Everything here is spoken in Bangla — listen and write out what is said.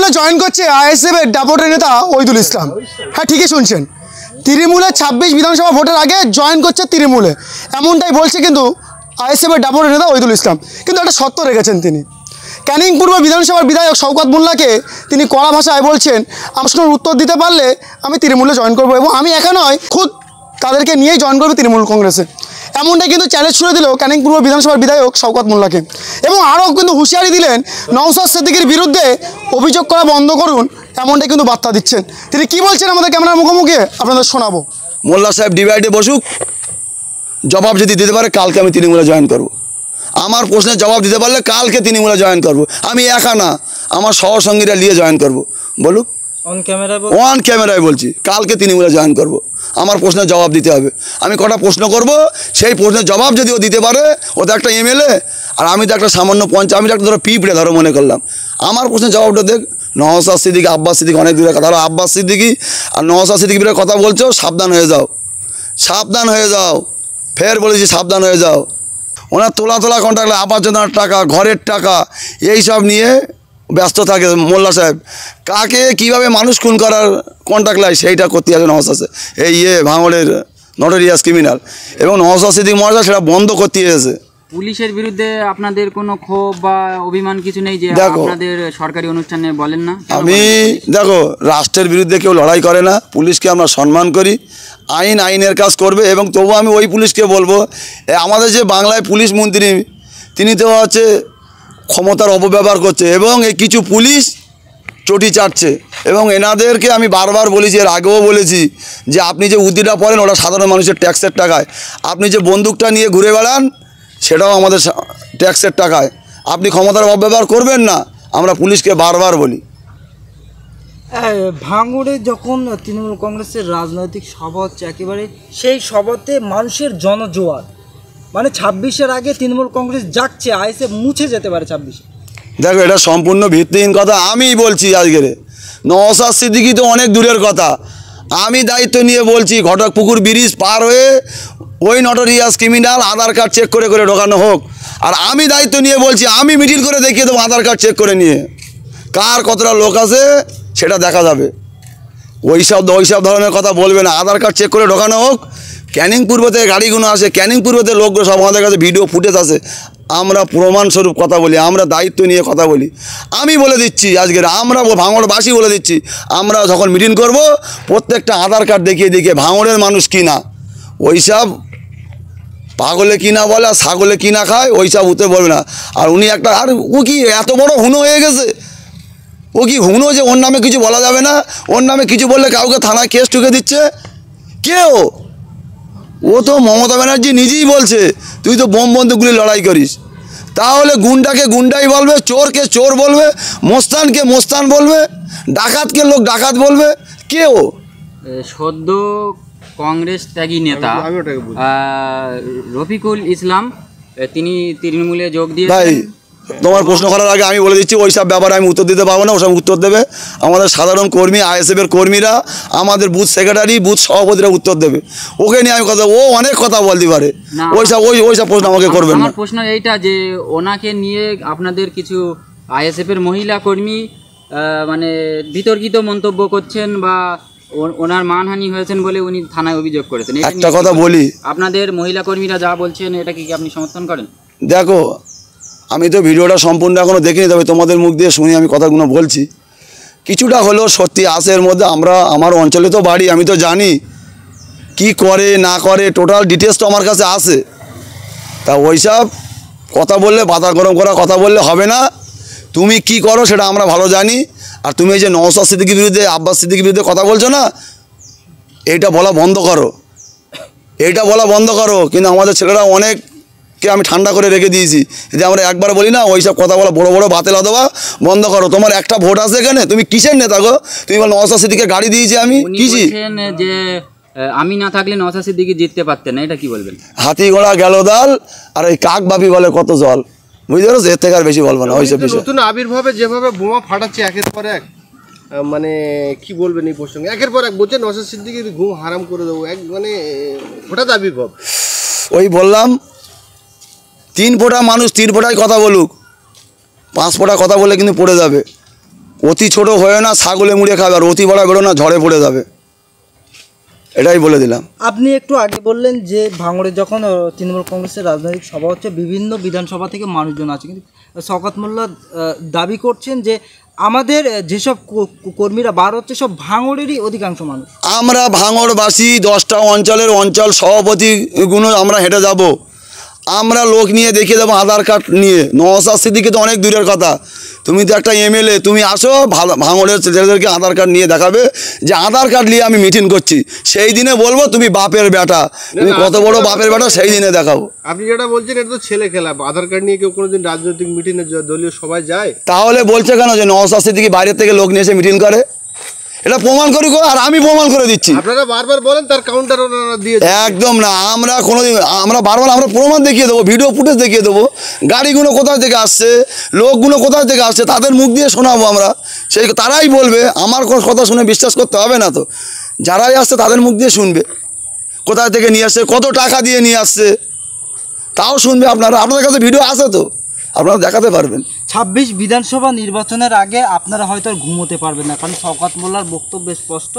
তৃণমূলে জয়েন করছে আইএসএফ এর দাপটের নেতা ওহিদুল ইসলাম। হ্যাঁ, ঠিকই শুনছেন, তৃণমূলে 26 বিধানসভা ভোটের আগে জয়েন করছে তৃণমূলে, এমনটাই বলছে কিন্তু আইএসএফ এর দাপটের নেতা ওহিদুল ইসলাম। কিন্তু একটা শর্ত রেখেছেন তিনি। ক্যানিং পূর্ব বিধানসভার বিধায়ক শওকত মোল্লাকে তিনি কড়া ভাষায় বলছেন, প্রশ্নের উত্তর দিতে পারলে আমি তৃণমূলে জয়েন করবো, এবং আমি একা নয়, খুদ তাদেরকে নিয়েই জয়েন করবে তৃণমূল কংগ্রেসে। এমনটাই কিন্তু চ্যালেঞ্জ ছুড়ে দিল ক্যানিং পূর্ব বিধানসভার বিধায়ক শওকত মোল্লাকে, এবং আরও কিন্তু হুঁশিয়ারি দিলেন নওশাদ সিদ্দিকীর বিরুদ্ধে অভিযোগ করা বন্ধ করুন, এমনটাই কিন্তু বার্তা দিচ্ছেন। তিনি কি বলছেন আমাদের ক্যামেরার মুখোমুখি আপনাদের শোনাবো। মোল্লা সাহেব ডিভাইডে বসুক, জবাব যদি দিতে পারে কালকে আমি তৃণমূলে জয়েন করব। আমার প্রশ্নের জবাব দিতে পারলে কালকে তৃণমূলে জয়েন করব। আমি একা না, আমার সহসঙ্গীরা নিয়ে জয়েন করব। বলুক, অন ক্যামেরায় বলছি, কালকে তৃণমূলে জয়েন করব। আমার প্রশ্নের জবাব দিতে হবে। আমি কটা প্রশ্ন করব, সেই প্রশ্নের জবাব যদি ও দিতে পারে, ও তো একটা এমএলএ, আর আমি তো একটা সামান্য আমি তো একটা ধরো পিঁপড়ে ধরো মনে করলাম। আমার প্রশ্নের জবাবটা দেখ। নওশাদ সিদ্দিকী, আব্বাস সিদ্দিকী অনেক দূরে কথা, ধরো আব্বাস সিদ্দিকী আর নওশাদ সিদ্দিকীর কথা বলছো, সাবধান হয়ে যাও, সাবধান হয়ে যাও, ফের বলেছি সাবধান হয়ে যাও। ওনার তোলা কন্ট্রাক্ট, আবাস যোজনার টাকা, ঘরের টাকা, এই সব নিয়ে ব্যস্ত থাকে মোল্লা সাহেব। কাকে কিভাবে মানুষ খুন করার কন্ট্রাক্ট লাই সেইটা করতে আছে নওশাদ, এই ভাঙড়ের নটোরিয়াস ক্রিমিনাল, এবং নওশাদ সিদ্দিকী মহাশয় সেটা বন্ধ করতে এসেছে। পুলিশের বিরুদ্ধে আপনাদের কোনো ক্ষোভ বা অভিমান কিছু নেই যে আপনাদের সরকারি অনুষ্ঠানে বলেন না? আমি দেখো, রাষ্ট্রের বিরুদ্ধে কেউ লড়াই করে না, পুলিশকে আমরা সম্মান করি, আইনের কাজ করবে। এবং তবু আমি ওই পুলিশকে বলবো, আমাদের যে বাংলায় পুলিশ মন্ত্রী, তিনি তো হচ্ছে ক্ষমতার অপব্যবহার করছে, এবং এই কিছু পুলিশ চটি চাটছে। এবং এনাদেরকে আমি বারবার বলেছি, এর আগেও বলেছি, যে আপনি যে উদ্দিটা পড়েন ওটা সাধারণ মানুষের ট্যাক্সের টাকায়, আপনি যে বন্দুকটা নিয়ে ঘুরে বেড়ান সেটাও আমাদের ট্যাক্সের টাকায়, আপনি ক্ষমতার অপব্যবহার করবেন না, আমরা পুলিশকে বারবার বলি। ভাঙড়ে যখন তৃণমূল কংগ্রেসের রাজনৈতিক সভা হচ্ছে, একেবারে সেই সভাতে মানুষের জনজোয়ার, মানে 26-এর আগে তৃণমূল কংগ্রেস যাচ্ছে, আইএসএফ মুছে যেতে পারে 26-এ। দেখো, এটা সম্পূর্ণ ভিত্তিহীন কথা আমিই বলছি আজকের। নওশাদ সিদ্দিকী তো অনেক দূরের কথা, আমি দায়িত্ব নিয়ে বলছি, ঘটকপুকুর ব্রিজ পার হয়ে ওই নটোরিয়াস ক্রিমিনাল আধার কার্ড চেক করে ঢোকানো হোক। আর আমি দায়িত্ব নিয়ে বলছি, আমি মিডিল করে দেখিয়ে দেবো আধার কার্ড চেক করে নিয়ে, কার কতটা লোক আছে সেটা দেখা যাবে। ওইসব ধরনের কথা বলবে না, আধার কার্ড চেক করে ঢোকানো হোক। ক্যানিং পূর্ব থেকে গাড়িগুলো আসে, ক্যানিং পূর্বতে লোকগুলো সব আমাদের কাছে ভিডিও ফুটেজ আছে, আমরা প্রমাণস্বরূপ কথা বলি, আমরা দায়িত্ব নিয়ে কথা বলি। আমি বলে দিচ্ছি আজকের, আমরা ভাঙড়বাসী বলে দিচ্ছি, আমরা যখন মিটিং করব প্রত্যেকটা আধার কার্ড দেখিয়ে ভাঙড়ের মানুষ কিনা, ওইসব পাগলে কিনা বলে আর ছাগলে কিনা খায়, ওইসব উঠতে বলবে না। আর উনি একটা, আর ও কি এত বড় হুনো হয়ে গেছে, ও কি হুনো যে ওর নামে কিছু বলা যাবে না, ওর নামে কিছু বললে কাউকে থানায় কেস ঠুকে দিচ্ছে। কেউ, ও তো মমতা ব্যানার্জি নিজেই বলছে তুই তো বোম বন্দুকগুলি লড়াই করিস, তাহলে গুন্ডাকে গুন্ডাই বলবে, চোরকে চোর বলবে, মোস্তানকে মোস্তান বলবে, ডাকাতকে লোক ডাকাত বলবে। কেউ সদ্য কংগ্রেস ত্যাগী নেতা রফিকুল ইসলাম তিনি তৃণমূলে যোগ দিয়ে, ভাই তোমার প্রশ্ন করার আগে আমি বলে দিচ্ছি, ওই সব ব্যাপারে আমি উত্তর দিতে পারবো না, ওসব উত্তর দেবে আমাদের সাধারণ কর্মী, আইএসএফের কর্মীরা, আমাদের বুথ সেক্রেটারি, বুথ সভাপতিরা উত্তর দেবে। ওকে নিয়ে আমি কথা, ও অনেক কথা বলতে পারে, ওইসব প্রশ্ন আমাকে করবেন না। আমার প্রশ্ন এইটা যে ওনাকে নিয়ে আপনাদের কিছু আইএসএফের মহিলা কর্মী মানে বিতর্কিত মন্তব্য করছেন, বা ওনার মানহানি হয়েছেন বলে উনি থানায় অভিযোগ করেছেন। একটা কথা বলি, আপনাদের মহিলা কর্মীরা যা বলছেন এটা কি আপনি সমর্থন করেন? দেখো, আমি তো ভিডিওটা সম্পূর্ণ এখনও দেখিনি, তবে তোমাদের মুখ দিয়ে শুনি আমি কথাগুলো বলছি। কিছুটা হলেও সত্যি আছে এর মধ্যে। আমার অঞ্চলে তো বাড়ি, আমি তো জানি কি করে না করে, টোটাল ডিটেলস তো আমার কাছে আছে। তা ওইসব কথা বললে, বাতা গরম করা কথা বললে হবে না। তুমি কি করো সেটা আমরা ভালো জানি। আর তুমি এই যে নওশাদ সিদ্দিকীর বিরুদ্ধে, আব্বাস সিদ্দিকীর বিরুদ্ধে কথা বলছো না, এইটা বলা বন্ধ করো, এইটা বলা বন্ধ করো। কিন্তু আমাদের ছেলেরা অনেককে আমি ঠান্ডা করে রেখে দিয়েছি, যে আমরা একবার বলি না, ওইসব কথা বলা বড় বড় বাতেল দেওয়া বন্ধ করো। তোমার একটা ভোট আছে এখানে, তুমি কিসের নেতা গো? তুমি বল নওশাদ সিদ্দিকীকে গাড়ি দিয়েছি আমি, কিছি যে আমি না থাকলে নওশাদ সিদ্দিকী জিততে পারতেন না, এটা কি বলবেন? হাতি ঘোড়া গেল দাল, আর ওই কাক বাপি বলে কত জল, বুঝতে পারছো? এর থেকে আর বেশি বলবো না। ওইসব নতুন আবির্ভাবে যেভাবে বোমা ফাটাচ্ছে একের পর এক, মানে কি বলবেন এই প্রসঙ্গে? একের পর এক বলছে নওশাদ সিদ্দিকীর ঘুম হারাম করে দেবো, এক মানে হঠাৎ আবির্ভাব। ওই বললাম, 3 ফোঁটা মানুষ 3 ফোঁটায় কথা বলুক, 5 ফোঁটা কথা বলে কিন্তু পড়ে যাবে। অতি ছোট হয়ে না ছাগলে মুড়ে খাবে, আর অতি বড় বেরো না ঝড়ে পড়ে যাবে, এটাই বলে দিলাম। আপনি একটু আগে বললেন যে ভাঙড়ে যখন তৃণমূল কংগ্রেসের রাজনৈতিক সভা হচ্ছে বিভিন্ন বিধানসভা থেকে মানুষজন আছে, কিন্তু শওকত মোল্লা দাবি করছেন যে আমাদের যেসব কর্মীরা বার হচ্ছে সব ভাঙড়েরই অধিকাংশ মানুষ। আমরা ভাঙড়বাসী 10টা অঞ্চল সভাপতিগুলো আমরা হেঁটে যাব, আমরা লোক নিয়ে দেখিয়ে দেবো আধার কার্ড নিয়ে। নওশাদ সিদ্দিকী তো অনেক দূরের কথা, তুমি তো একটা এমএলএ, তুমি আসো ভাঙড়ের ছেলেদেরকে আধার কার্ড নিয়ে দেখাবে যে আধার কার্ড নিয়ে আমি মিটিং করছি, সেই দিনে বলবো তুমি বাপের বেটা, তুমি কত বড় বাপের বেটা সেই দিনে দেখাবো। আপনি যেটা বলছেন এটা তো ছেলে খেলা, আধার কার্ড নিয়ে কেউ কোনোদিন রাজনৈতিক মিটিংয়ে দলীয় সবাই যায়? তাহলে বলছে কেন যে নওশাদ সিদ্দিকী বাইরের থেকে লোক নিয়ে এসে মিটিং করে? এটা প্রমাণ করি গো, আর আমি প্রমাণ করে দিচ্ছি। আপনারা বারবার বলেন তার কাউন্টার ওনারা দিয়ে একদম না, আমরা কোনোদিন আমরা বারবার আমরা প্রমাণ দেখিয়ে দেবো, ভিডিও ফুটেজ দেখিয়ে দেবো, গাড়িগুলো কোথায় থেকে আসছে, লোকগুলো কোথায় থেকে আসছে, তাদের মুখ দিয়ে শোনাবো আমরা, সেই তারাই বলবে। আমার কোনো কথা শুনে বিশ্বাস করতে হবে না তো, যারাই আসছে তাদের মুখ দিয়ে শুনবে কোথায় থেকে নিয়ে আসছে, কত টাকা দিয়ে নিয়ে আসছে, তাও শুনবে আপনারা। আপনাদের কাছে ভিডিও আছে তো, আপনারা দেখাতে পারবেন। 26 বিধানসভা নির্বাচনের আগে আপনারা হয়তো আর ঘুমোতে পারবেন না, কারণ শওকত মোল্লার বক্তব্য স্পষ্ট।